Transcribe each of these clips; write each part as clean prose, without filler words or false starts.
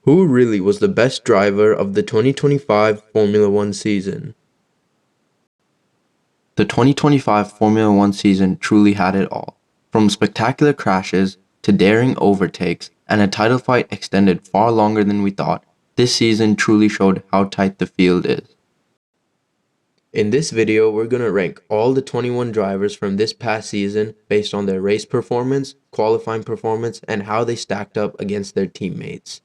Who really was the best driver of the 2025 Formula One season? The 2025 Formula One season truly had it all. From spectacular crashes to daring overtakes and a title fight extended far longer than we thought, this season truly showed how tight the field is. In this video, we're going to rank all the 21 drivers from this past season based on their race performance, qualifying performance, and how they stacked up against their teammates.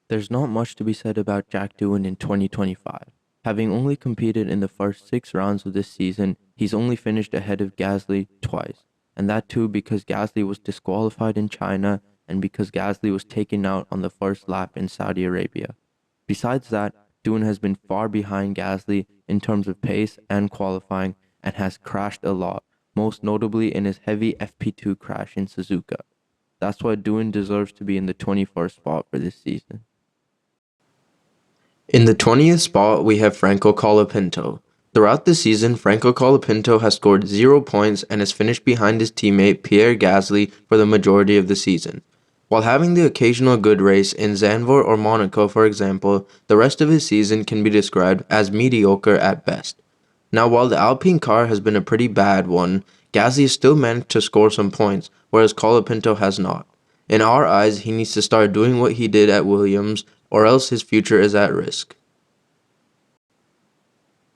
There's not much to be said about Jack Doohan in 2025. Having only competed in the first 6 rounds of this season, he's only finished ahead of Gasly twice, and that too because Gasly was disqualified in China and because Gasly was taken out on the first lap in Saudi Arabia. Besides that, Doohan has been far behind Gasly in terms of pace and qualifying and has crashed a lot, most notably in his heavy FP2 crash in Suzuka. That's why Doohan deserves to be in the 21st spot for this season. In the 20th spot, we have Franco Colapinto. Throughout the season, Franco Colapinto has scored 0 points and has finished behind his teammate Pierre Gasly for the majority of the season. While having the occasional good race in Zandvoort or Monaco, for example, the rest of his season can be described as mediocre at best. Now, while the Alpine car has been a pretty bad one, Gasly has still managed to score some points, whereas Colapinto has not. In our eyes, he needs to start doing what he did at Williams, or else his future is at risk.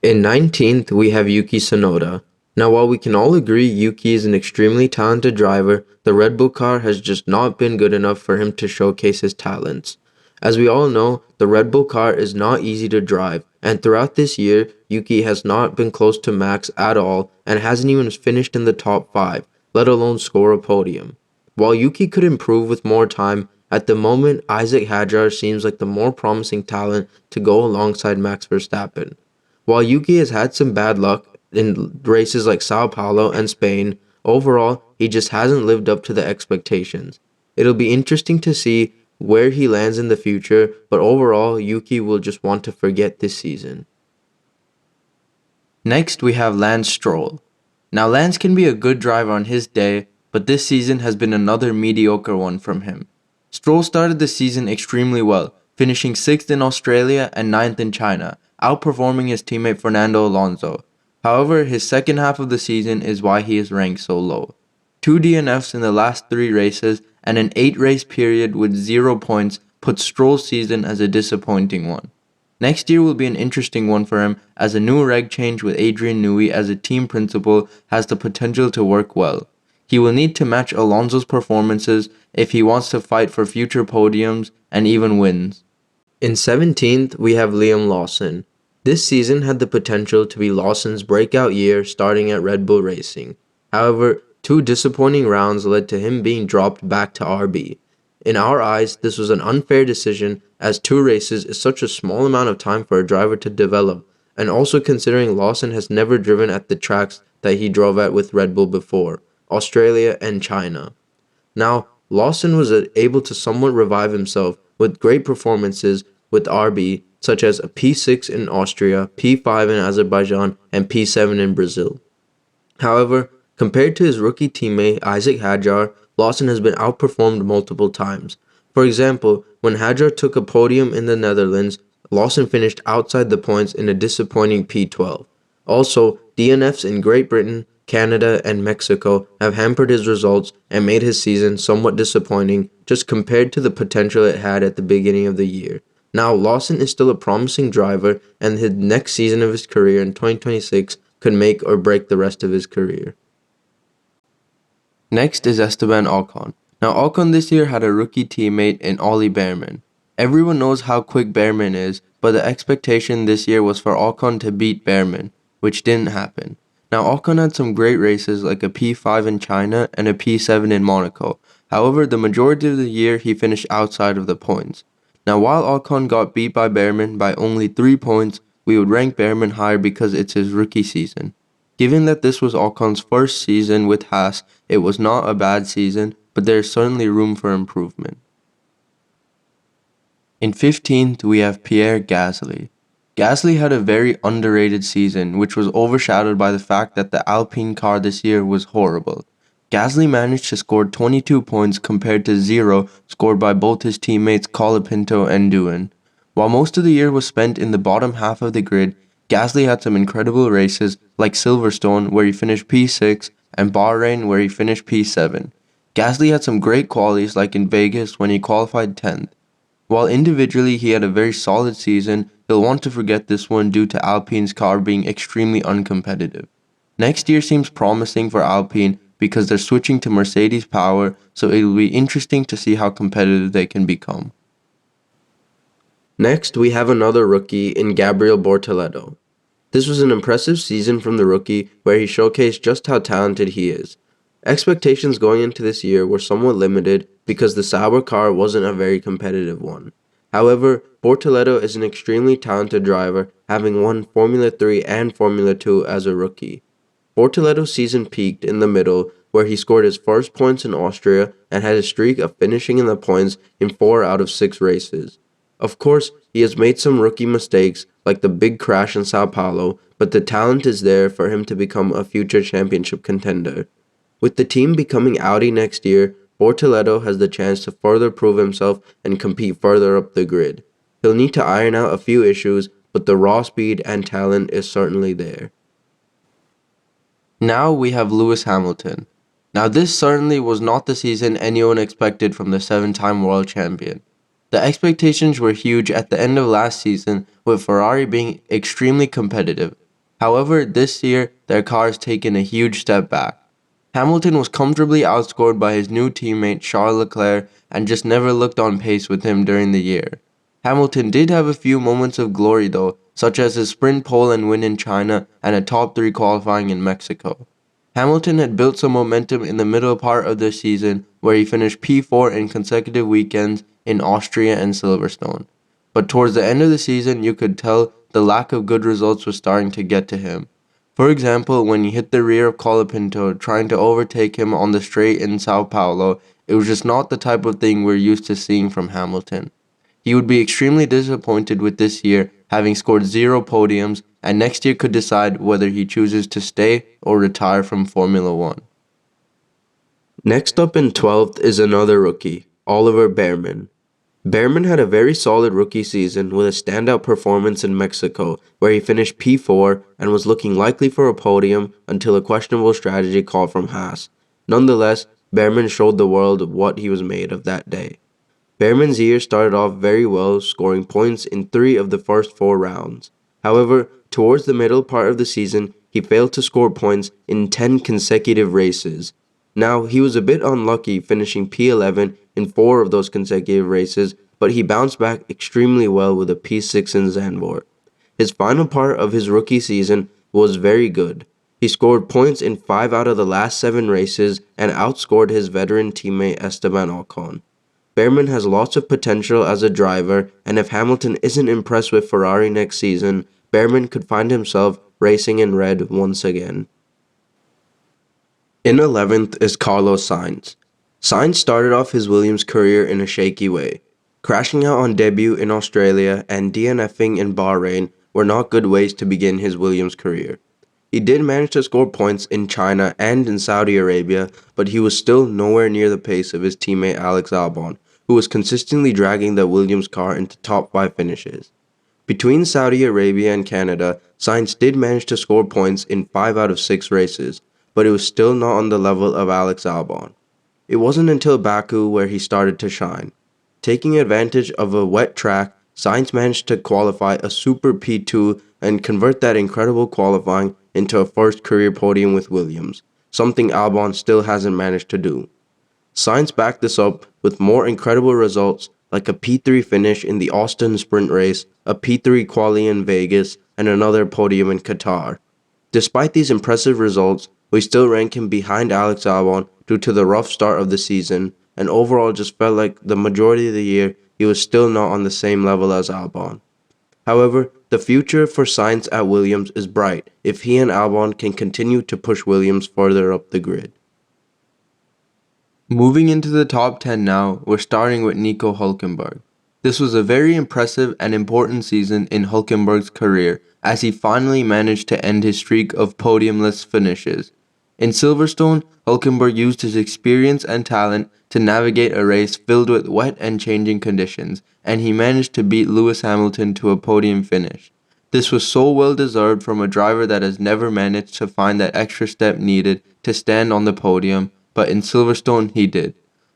In 19th, we have Yuki Tsunoda. Now, while we can all agree Yuki is an extremely talented driver, the Red Bull car has just not been good enough for him to showcase his talents. As we all know, the Red Bull car is not easy to drive, and throughout this year, Yuki has not been close to Max at all and hasn't even finished in the top 5, let alone score a podium. While Yuki could improve with more time, at the moment Isaac Hadjar seems like the more promising talent to go alongside Max Verstappen. While Yuki has had some bad luck in races like Sao Paulo and Spain, overall he just hasn't lived up to the expectations. It'll be interesting to see where he lands in the future, but overall Yuki will just want to forget this season. Next, we have Lance Stroll. Now, Lance can be a good driver on his day, but this season has been another mediocre one from him. Stroll started the season extremely well, finishing 6th in Australia and 9th in China, outperforming his teammate Fernando Alonso. However, his second half of the season is why he is ranked so low. 2 DNFs in the last 3 races and an 8-race period with 0 points puts Stroll's season as a disappointing one. Next year will be an interesting one for him as a new reg change with Adrian Newey as a team principal has the potential to work well. He will need to match Alonso's performances if he wants to fight for future podiums and even wins. In 17th, we have Liam Lawson. This season had the potential to be Lawson's breakout year starting at Red Bull Racing. However, 2 disappointing rounds led to him being dropped back to RB. In our eyes, this was an unfair decision as 2 races is such a small amount of time for a driver to develop, and also considering Lawson has never driven at the tracks that he drove at with Red Bull before, Australia and China. Now, Lawson was able to somewhat revive himself with great performances with RB, such as a P6 in Austria, P5 in Azerbaijan, and P7 in Brazil. However, compared to his rookie teammate Isaac Hadjar, Lawson has been outperformed multiple times. For example, when Hadjar took a podium in the Netherlands, Lawson finished outside the points in a disappointing P12. Also, DNFs in Great Britain, Canada, and Mexico have hampered his results and made his season somewhat disappointing just compared to the potential it had at the beginning of the year. Now, Lawson is still a promising driver, and his next season of his career in 2026 could make or break the rest of his career. Next is Esteban Ocon. Now, Ocon this year had a rookie teammate in Ollie Behrman. Everyone knows how quick Behrman is, but the expectation this year was for Ocon to beat Behrman, which didn't happen. Now, Ocon had some great races like a P5 in China and a P7 in Monaco. However, the majority of the year he finished outside of the points. Now, while Ocon got beat by Behrman by only 3 points, we would rank Behrman higher because it's his rookie season. Given that this was Ocon's first season with Haas, it was not a bad season, but there is certainly room for improvement. In 15th, we have Pierre Gasly. Gasly had a very underrated season, which was overshadowed by the fact that the Alpine car this year was horrible. Gasly managed to score 22 points compared to 0 scored by both his teammates Colapinto and Doohan. While most of the year was spent in the bottom half of the grid, Gasly had some incredible races like Silverstone where he finished P6 and Bahrain where he finished P7. Gasly had some great qualities like in Vegas when he qualified 10th. While individually he had a very solid season, he'll want to forget this one due to Alpine's car being extremely uncompetitive. Next year seems promising for Alpine because they're switching to Mercedes power, so it'll be interesting to see how competitive they can become. Next, we have another rookie in Gabriel Bortoleto. This was an impressive season from the rookie where he showcased just how talented he is. Expectations going into this year were somewhat limited because the Sauber car wasn't a very competitive one. However, Bortoleto is an extremely talented driver, having won Formula 3 and Formula 2 as a rookie. Bortoleto's season peaked in the middle, where he scored his first points in Austria and had a streak of finishing in the points in 4 out of 6 races. Of course, he has made some rookie mistakes, like the big crash in Sao Paulo, but the talent is there for him to become a future championship contender. With the team becoming Audi next year, Bortoleto has the chance to further prove himself and compete further up the grid. He'll need to iron out a few issues, but the raw speed and talent is certainly there. Now we have Lewis Hamilton. Now this certainly was not the season anyone expected from the 7-time world champion. The expectations were huge at the end of last season with Ferrari being extremely competitive. However, this year their car has taken a huge step back. Hamilton was comfortably outscored by his new teammate Charles Leclerc and just never looked on pace with him during the year. Hamilton did have a few moments of glory though, such as his sprint pole and win in China and a top 3 qualifying in Mexico. Hamilton had built some momentum in the middle part of the season where he finished P4 in consecutive weekends in Austria and Silverstone. But towards the end of the season, you could tell the lack of good results was starting to get to him. For example, when he hit the rear of Colapinto trying to overtake him on the straight in Sao Paulo, it was just not the type of thing we're used to seeing from Hamilton. He would be extremely disappointed with this year, having scored 0 podiums, and next year could decide whether he chooses to stay or retire from Formula One. Next up in 12th is another rookie, Oliver Behrman. Behrman had a very solid rookie season with a standout performance in Mexico, where he finished P4 and was looking likely for a podium until a questionable strategy call from Haas. Nonetheless, Behrman showed the world what he was made of that day. Behrman's year started off very well, scoring points in 3 of the first 4 rounds. However, towards the middle part of the season, he failed to score points in 10 consecutive races. Now, he was a bit unlucky finishing P11 in 4 of those consecutive races, but he bounced back extremely well with a P6 in Zandvoort. His final part of his rookie season was very good. He scored points in 5 out of the last 7 races and outscored his veteran teammate Esteban Ocon. Behrman has lots of potential as a driver, and if Hamilton isn't impressed with Ferrari next season, Behrman could find himself racing in red once again. In 11th is Carlos Sainz. Sainz started off his Williams career in a shaky way. Crashing out on debut in Australia and DNFing in Bahrain were not good ways to begin his Williams career. He did manage to score points in China and in Saudi Arabia, but he was still nowhere near the pace of his teammate Alex Albon, who was consistently dragging the Williams car into top 5 finishes. Between Saudi Arabia and Canada, Sainz did manage to score points in 5 out of 6 races, but it was still not on the level of Alex Albon. It wasn't until Baku where he started to shine. Taking advantage of a wet track, Sainz managed to qualify a super P2 and convert that incredible qualifying into a first career podium with Williams, something Albon still hasn't managed to do. Sainz backed this up with more incredible results like a P3 finish in the Austin sprint race, a P3 quali in Vegas, and another podium in Qatar. Despite these impressive results, we still rank him behind Alex Albon due to the rough start of the season, and overall just felt like the majority of the year he was still not on the same level as Albon. However, the future for Sainz at Williams is bright if he and Albon can continue to push Williams further up the grid. Moving into the top 10 now, we're starting with Nico Hülkenberg. This was a very impressive and important season in Hülkenberg's career as he finally managed to end his streak of podiumless finishes. In Silverstone, Hülkenberg used his experience and talent to navigate a race filled with wet and changing conditions, and he managed to beat Lewis Hamilton to a podium finish. This was so well deserved from a driver that has never managed to find that extra step needed to stand on the podium, but in Silverstone he did.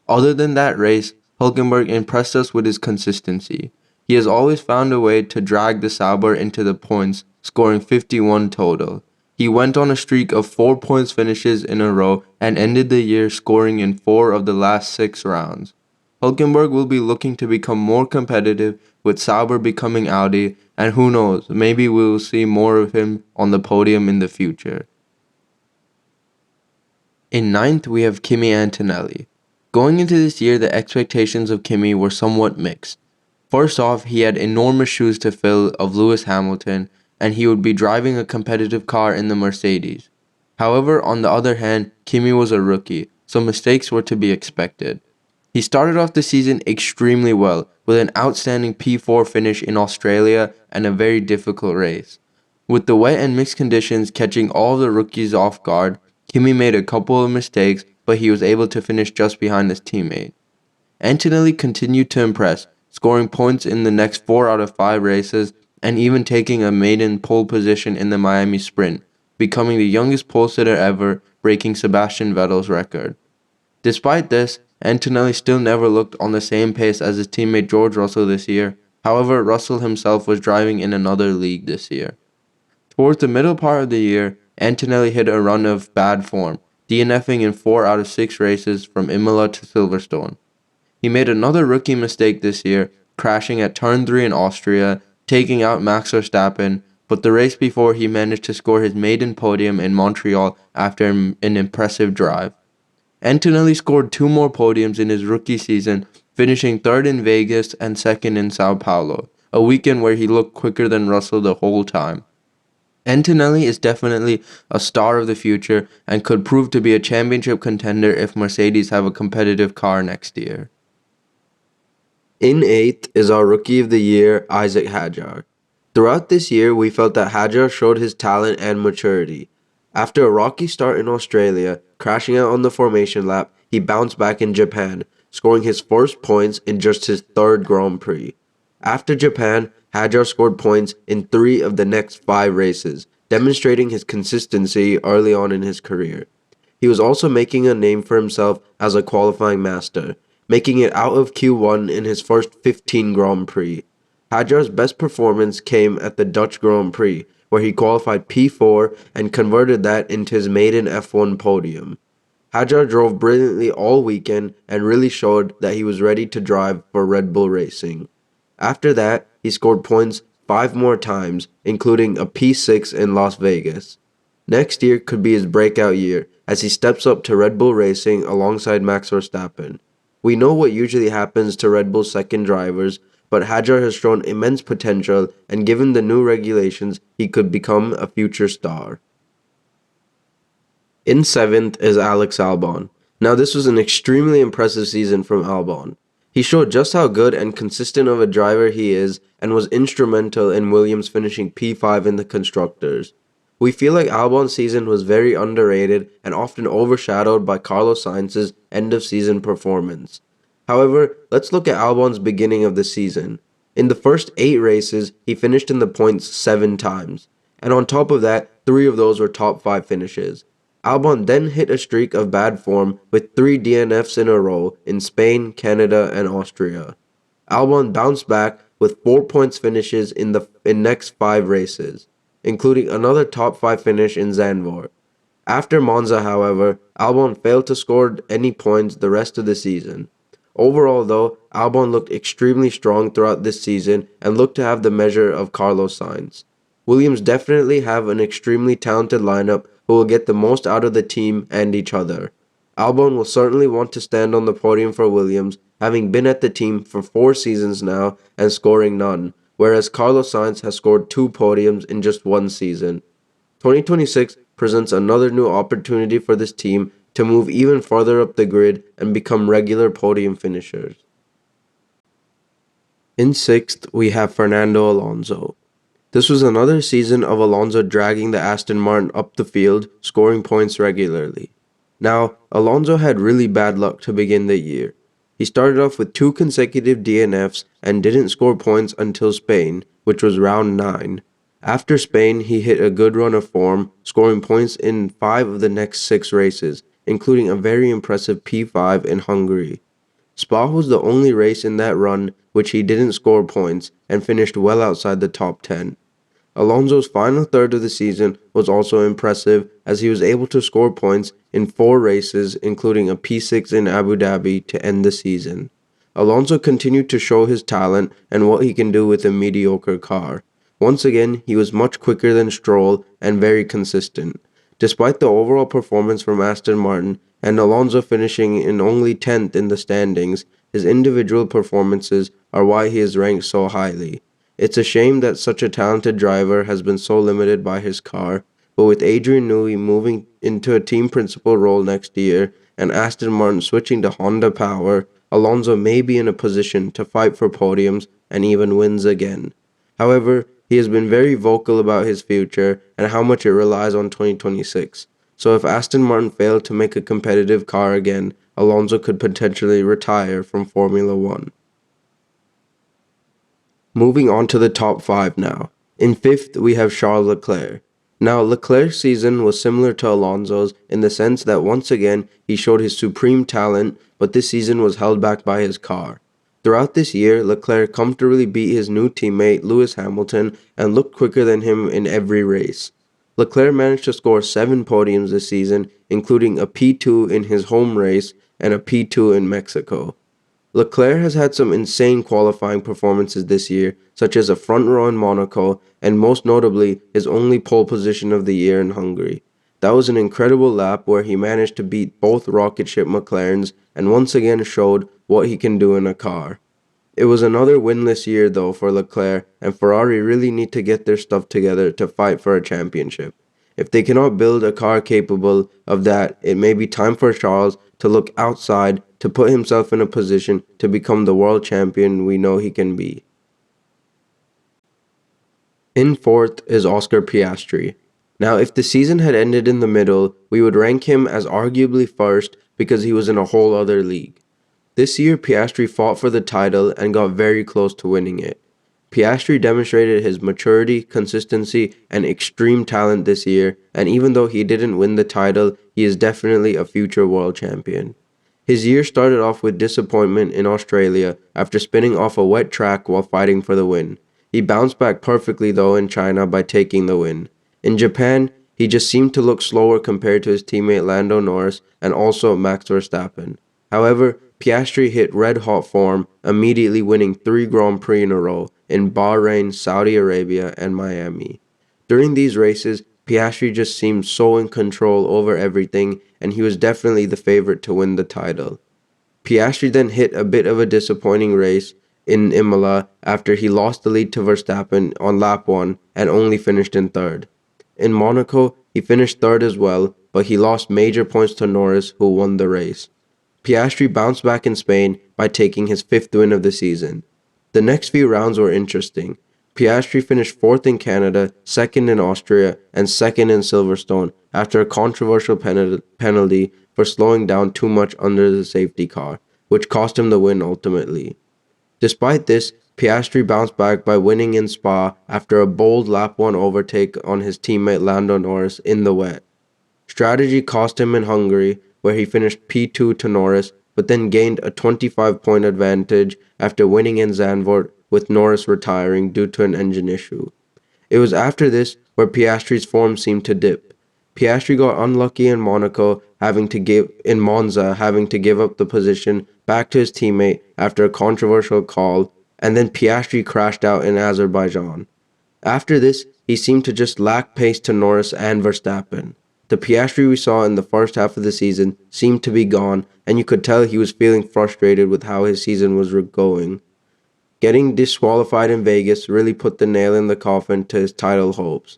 Other than that race, Hülkenberg impressed us with his consistency. He has always found a way to drag the Sauber into the points, scoring 51 total. He went on a streak of 4 points finishes in a row and ended the year scoring in 4 of the last 6 rounds. Hülkenberg will be looking to become more competitive with Sauber becoming Audi, and who knows, maybe we will see more of him on the podium in the future. In ninth, we have Kimi Antonelli. Going into this year, the expectations of Kimi were somewhat mixed. First off, he had enormous shoes to fill of Lewis Hamilton, and he would be driving a competitive car in the Mercedes. However, on the other hand, Kimi was a rookie, so mistakes were to be expected. He started off the season extremely well, with an outstanding P4 finish in Australia and a very difficult race. With the wet and mixed conditions catching all the rookies off guard, Kimi made a couple of mistakes, but he was able to finish just behind his teammate. Antonelli continued to impress, scoring points in the next 4 out of 5 races and even taking a maiden pole position in the Miami Sprint, becoming the youngest pole sitter ever, breaking Sebastian Vettel's record. Despite this, Antonelli still never looked on the same pace as his teammate George Russell this year. However, Russell himself was driving in another league this year. Towards the middle part of the year, Antonelli hit a run of bad form, DNFing in 4 out of 6 races from Imola to Silverstone. He made another rookie mistake this year, crashing at turn 3 in Austria, taking out Max Verstappen, but the race before he managed to score his maiden podium in Montreal after an impressive drive. Antonelli scored 2 more podiums in his rookie season, finishing 3rd in Vegas and 2nd in Sao Paulo, a weekend where he looked quicker than Russell the whole time. Antonelli is definitely a star of the future and could prove to be a championship contender if Mercedes have a competitive car next year. In eighth is our Rookie of the Year, Isaac Hadjar. Throughout this year, we felt that Hadjar showed his talent and maturity. After a rocky start in Australia, crashing out on the formation lap, he bounced back in Japan, scoring his first points in just his 3rd Grand Prix. After Japan, Hadjar scored points in 3 of the next 5 races, demonstrating his consistency early on in his career. He was also making a name for himself as a qualifying master, making it out of Q1 in his first 15 Grand Prix. Hadjar's best performance came at the Dutch Grand Prix, where he qualified P4 and converted that into his maiden F1 podium. Hadjar drove brilliantly all weekend and really showed that he was ready to drive for Red Bull Racing. After that, he scored points 5 more times, including a P6 in Las Vegas. Next year could be his breakout year as he steps up to Red Bull Racing alongside Max Verstappen. We know what usually happens to Red Bull's second drivers, but Hadjar has shown immense potential, and given the new regulations, he could become a future star. In 7th is Alex Albon. Now this was an extremely impressive season from Albon. He showed just how good and consistent of a driver he is and was instrumental in Williams finishing P5 in the Constructors. We feel like Albon's season was very underrated and often overshadowed by Carlos Sainz's end-of-season performance. However, let's look at Albon's beginning of the season. In the first 8 races, he finished in the points 7 times, and on top of that, 3 of those were top 5 finishes. Albon then hit a streak of bad form with 3 DNFs in a row in Spain, Canada, and Austria. Albon bounced back with 4 points finishes in the next 5 races, including another top 5 finish in Zandvoort. After Monza, however, Albon failed to score any points the rest of the season. Overall, though, Albon looked extremely strong throughout this season and looked to have the measure of Carlos Sainz. Williams definitely have an extremely talented lineup who will get the most out of the team and each other. Albon will certainly want to stand on the podium for Williams, having been at the team for 4 seasons now and scoring none, whereas Carlos Sainz has scored 2 podiums in just 1 season. 2026 presents another new opportunity for this team to move even further up the grid and become regular podium finishers. In 6th, we have Fernando Alonso. This was another season of Alonso dragging the Aston Martin up the field, scoring points regularly. Now, Alonso had really bad luck to begin the year. He started off with 2 consecutive DNFs and didn't score points until Spain, which was round 9. After Spain, he hit a good run of form, scoring points in 5 of the next 6 races, including a very impressive P5 in Hungary. Spa was the only race in that run which he didn't score points and finished well outside the top 10. Alonso's final third of the season was also impressive as he was able to score points in 4 races, including a P6 in Abu Dhabi to end the season. Alonso continued to show his talent and what he can do with a mediocre car. Once again, he was much quicker than Stroll and very consistent. Despite the overall performance from Aston Martin and Alonso finishing in only 10th in the standings, his individual performances are why he is ranked so highly. It's a shame that such a talented driver has been so limited by his car, but with Adrian Newey moving into a team principal role next year and Aston Martin switching to Honda power, Alonso may be in a position to fight for podiums and even wins again. However, he has been very vocal about his future and how much it relies on 2026. So if Aston Martin failed to make a competitive car again, Alonso could potentially retire from Formula One. Moving on to the top 5 now. In 5th, we have Charles Leclerc. Now, Leclerc's season was similar to Alonso's in the sense that once again he showed his supreme talent, but this season was held back by his car. Throughout this year, Leclerc comfortably beat his new teammate Lewis Hamilton and looked quicker than him in every race. Leclerc managed to score 7 podiums this season, including a P2 in his home race and a P2 in Mexico. Leclerc has had some insane qualifying performances this year, such as a front row in Monaco, and most notably, his only pole position of the year in Hungary. That was an incredible lap where he managed to beat both rocket ship McLarens and once again showed what he can do in a car. It was another winless year though for Leclerc, and Ferrari really need to get their stuff together to fight for a championship. If they cannot build a car capable of that, it may be time for Charles to look outside to put himself in a position to become the world champion we know he can be. In 4th is Oscar Piastri. Now, if the season had ended in the middle, we would rank him as arguably first because he was in a whole other league. This year, Piastri fought for the title and got very close to winning it. Piastri demonstrated his maturity, consistency, and extreme talent this year, and even though he didn't win the title, he is definitely a future world champion. His year started off with disappointment in Australia after spinning off a wet track while fighting for the win. He bounced back perfectly though in China by taking the win. In Japan, he just seemed to look slower compared to his teammate Lando Norris and also Max Verstappen. However, Piastri hit red-hot form, immediately winning 3 Grand Prix in a row in Bahrain, Saudi Arabia, and Miami. During these races, Piastri just seemed so in control over everything, and he was definitely the favorite to win the title. Piastri then hit a bit of a disappointing race in Imola after he lost the lead to Verstappen on lap 1 and only finished in 3rd. In Monaco, he finished 3rd as well, but he lost major points to Norris, who won the race. Piastri bounced back in Spain by taking his 5th win of the season. The next few rounds were interesting. Piastri finished 4th in Canada, 2nd in Austria, and 2nd in Silverstone after a controversial penalty for slowing down too much under the safety car, which cost him the win ultimately. Despite this, Piastri bounced back by winning in Spa after a bold lap 1 overtake on his teammate Lando Norris in the wet. Strategy cost him in Hungary, where he finished P2 to Norris, but then gained a 25-point advantage after winning in Zandvoort, with Norris retiring due to an engine issue. It was after this where Piastri's form seemed to dip. Piastri got unlucky in Monza, having to give up the position back to his teammate after a controversial call, and then Piastri crashed out in Azerbaijan. After this, he seemed to just lack pace to Norris and Verstappen. The Piastri we saw in the first half of the season seemed to be gone, and you could tell he was feeling frustrated with how his season was going. Getting disqualified in Vegas really put the nail in the coffin to his title hopes.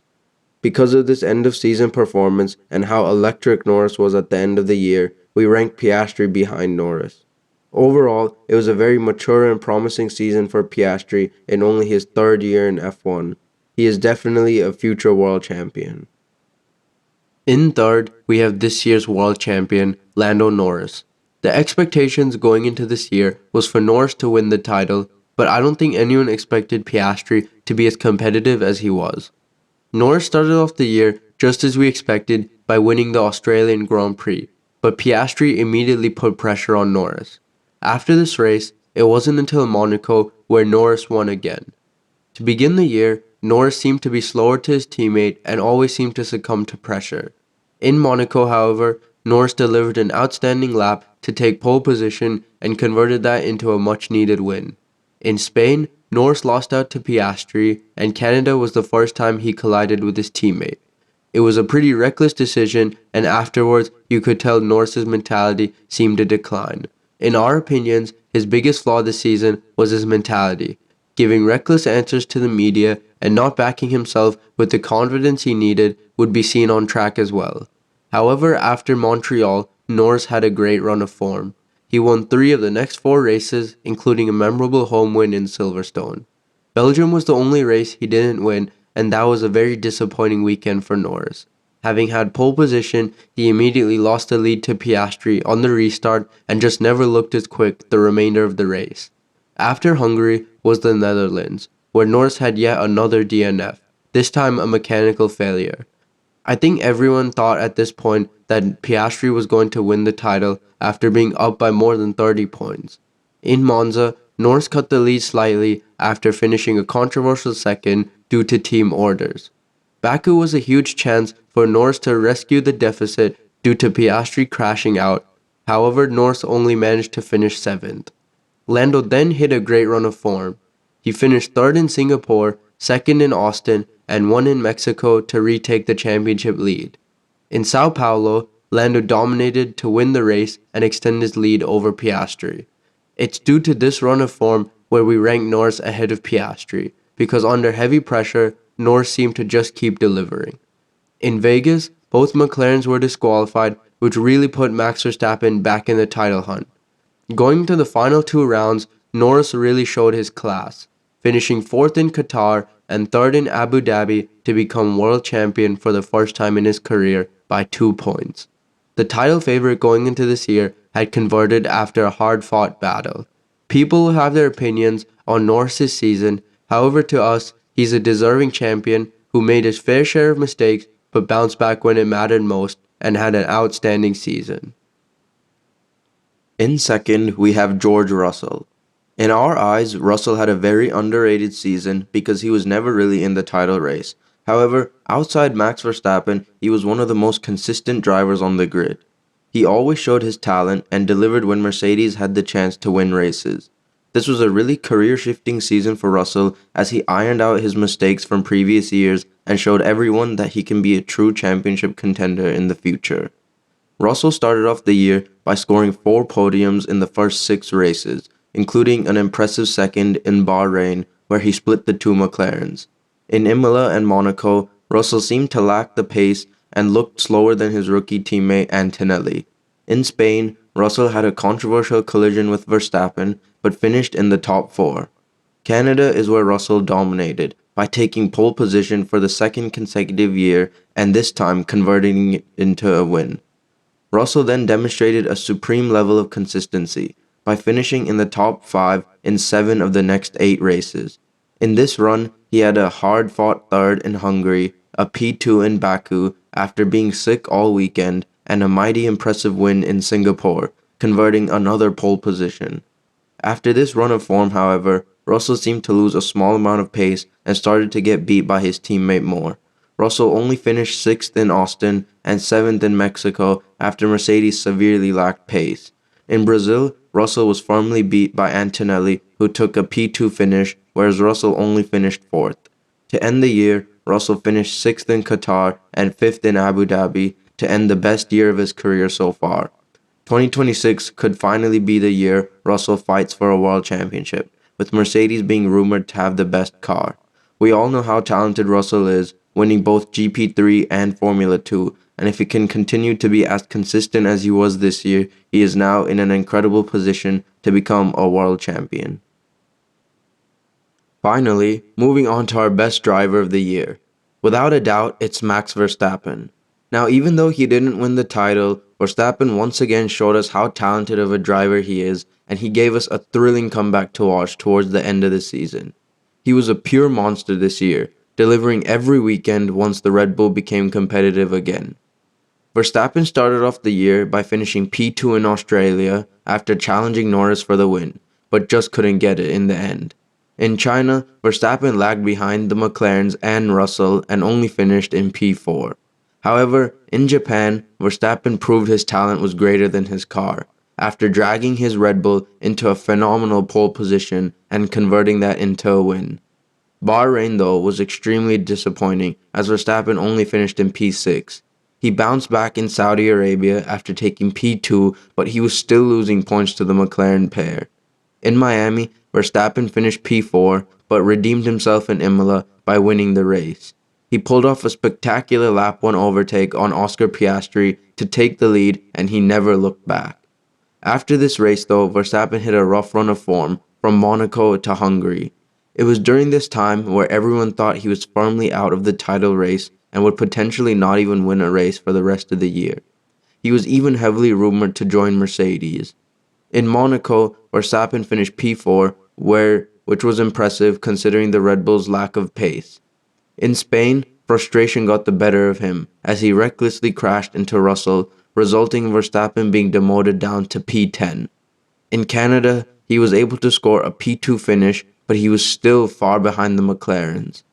Because of this end-of-season performance and how electric Norris was at the end of the year, we ranked Piastri behind Norris. Overall, it was a very mature and promising season for Piastri in only his 3rd year in F1. He is definitely a future world champion. In third, we have this year's world champion, Lando Norris. The expectations going into this year was for Norris to win the title, but I don't think anyone expected Piastri to be as competitive as he was. Norris started off the year just as we expected by winning the Australian Grand Prix, but Piastri immediately put pressure on Norris. After this race, it wasn't until Monaco where Norris won again. To begin the year, Norris seemed to be slower to his teammate and always seemed to succumb to pressure. In Monaco, however, Norris delivered an outstanding lap to take pole position and converted that into a much needed win. In Spain, Norris lost out to Piastri, and Canada was the first time he collided with his teammate. It was a pretty reckless decision, and afterwards, you could tell Norris's mentality seemed to decline. In our opinions, his biggest flaw this season was his mentality, giving reckless answers to the media and not backing himself with the confidence he needed would be seen on track as well. However, after Montreal, Norris had a great run of form. He won 3 of the next 4 races, including a memorable home win in Silverstone. Belgium was the only race he didn't win, and that was a very disappointing weekend for Norris. Having had pole position, he immediately lost the lead to Piastri on the restart and just never looked as quick the remainder of the race. After Hungary was the Netherlands, where Norris had yet another DNF, this time a mechanical failure. I think everyone thought at this point that Piastri was going to win the title after being up by more than 30 points. In Monza, Norris cut the lead slightly after finishing a controversial second due to team orders. Baku was a huge chance for Norris to rescue the deficit due to Piastri crashing out. However, Norris only managed to finish 7th. Lando then hit a great run of form. He finished 3rd in Singapore, 2nd in Austin, and 1 in Mexico to retake the championship lead. In Sao Paulo, Lando dominated to win the race and extend his lead over Piastri. It's due to this run of form where we rank Norris ahead of Piastri, because under heavy pressure, Norris seemed to just keep delivering. In Vegas, both McLarens were disqualified, which really put Max Verstappen back in the title hunt. Going to the final 2 rounds, Norris really showed his class, finishing 4th in Qatar and 3rd in Abu Dhabi to become world champion for the first time in his career by 2 points. The title favorite going into this year had converted after a hard-fought battle. People will have their opinions on Norris's season, however to us, he's a deserving champion who made his fair share of mistakes but bounced back when it mattered most and had an outstanding season. In second, we have George Russell. In our eyes, Russell had a very underrated season because he was never really in the title race. However, outside Max Verstappen, he was one of the most consistent drivers on the grid. He always showed his talent and delivered when Mercedes had the chance to win races. This was a really career-shifting season for Russell as he ironed out his mistakes from previous years and showed everyone that he can be a true championship contender in the future. Russell started off the year by scoring 4 podiums in the first 6 races, including an impressive second in Bahrain where he split the 2 McLarens. In Imola and Monaco, Russell seemed to lack the pace and looked slower than his rookie teammate Antonelli. In Spain, Russell had a controversial collision with Verstappen but finished in the top 4. Canada is where Russell dominated by taking pole position for the 2nd consecutive year and this time converting it into a win. Russell then demonstrated a supreme level of consistency by finishing in the top 5 in 7 of the next 8 races. In this run, he had a hard-fought 3rd in Hungary, a P2 in Baku after being sick all weekend, and a mighty impressive win in Singapore, converting another pole position. After this run of form, however, Russell seemed to lose a small amount of pace and started to get beat by his teammate more. Russell only finished 6th in Austin and 7th in Mexico after Mercedes severely lacked pace. In Brazil, Russell was firmly beat by Antonelli, who took a P2 finish, whereas Russell only finished 4th. To end the year, Russell finished 6th in Qatar and 5th in Abu Dhabi to end the best year of his career so far. 2026 could finally be the year Russell fights for a world championship, with Mercedes being rumored to have the best car. We all know how talented Russell is, winning both GP3 and Formula 2, and if he can continue to be as consistent as he was this year, he is now in an incredible position to become a world champion. Finally, moving on to our best driver of the year. Without a doubt, it's Max Verstappen. Now, even though he didn't win the title, Verstappen once again showed us how talented of a driver he is, and he gave us a thrilling comeback to watch towards the end of the season. He was a pure monster this year, delivering every weekend once the Red Bull became competitive again. Verstappen started off the year by finishing P2 in Australia after challenging Norris for the win, but just couldn't get it in the end. In China, Verstappen lagged behind the McLarens and Russell and only finished in P4. However, in Japan, Verstappen proved his talent was greater than his car, after dragging his Red Bull into a phenomenal pole position and converting that into a win. Bahrain, though, was extremely disappointing as Verstappen only finished in P6. He bounced back in Saudi Arabia after taking P2, but he was still losing points to the McLaren pair. In Miami, Verstappen finished P4, but redeemed himself in Imola by winning the race. He pulled off a spectacular lap 1 overtake on Oscar Piastri to take the lead, and he never looked back. After this race, though, Verstappen hit a rough run of form from Monaco to Hungary. It was during this time where everyone thought he was firmly out of the title race and would potentially not even win a race for the rest of the year. He was even heavily rumored to join Mercedes. In Monaco, Verstappen finished P4, which was impressive considering the Red Bull's lack of pace. In Spain, frustration got the better of him as he recklessly crashed into Russell, resulting in Verstappen being demoted down to P10. In Canada, he was able to score a P2 finish, but he was still far behind the McLarens.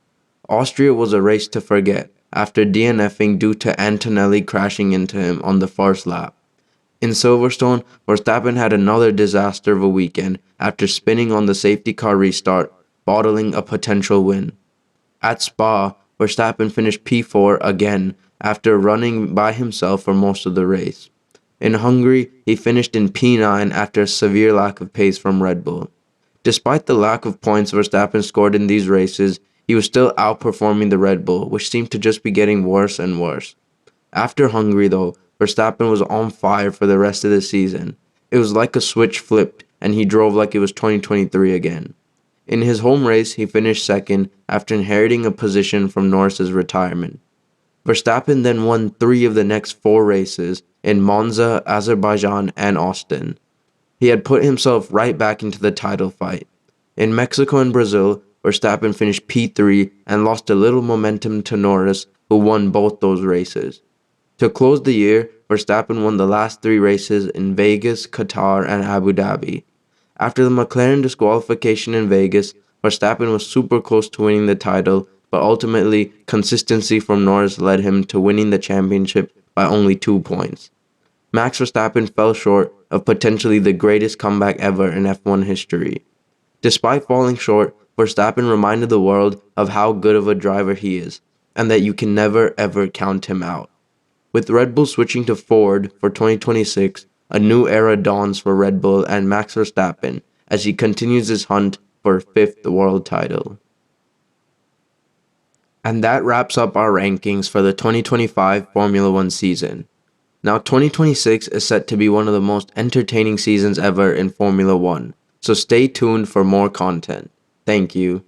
Austria was a race to forget after DNFing due to Antonelli crashing into him on the first lap. In Silverstone, Verstappen had another disaster of a weekend after spinning on the safety car restart, bottling a potential win. At Spa, Verstappen finished P4 again after running by himself for most of the race. In Hungary, he finished in P9 after a severe lack of pace from Red Bull. Despite the lack of points Verstappen scored in these races, he was still outperforming the Red Bull, which seemed to just be getting worse and worse. After Hungary, though, Verstappen was on fire for the rest of the season. It was like a switch flipped, and he drove like it was 2023 again. In his home race, he finished second after inheriting a position from Norris's retirement. Verstappen then won 3 of the next 4 races in Monza, Azerbaijan, and Austin. He had put himself right back into the title fight. In Mexico and Brazil, Verstappen finished P3 and lost a little momentum to Norris, who won both those races. To close the year, Verstappen won the last 3 races in Vegas, Qatar, and Abu Dhabi. After the McLaren disqualification in Vegas, Verstappen was super close to winning the title, but ultimately, consistency from Norris led him to winning the championship by only 2 points. Max Verstappen fell short of potentially the greatest comeback ever in F1 history. Despite falling short, Verstappen reminded the world of how good of a driver he is, and that you can never ever count him out. With Red Bull switching to Ford for 2026, a new era dawns for Red Bull and Max Verstappen as he continues his hunt for a 5th world title. And that wraps up our rankings for the 2025 Formula One season. Now, 2026 is set to be one of the most entertaining seasons ever in Formula One, so stay tuned for more content. Thank you.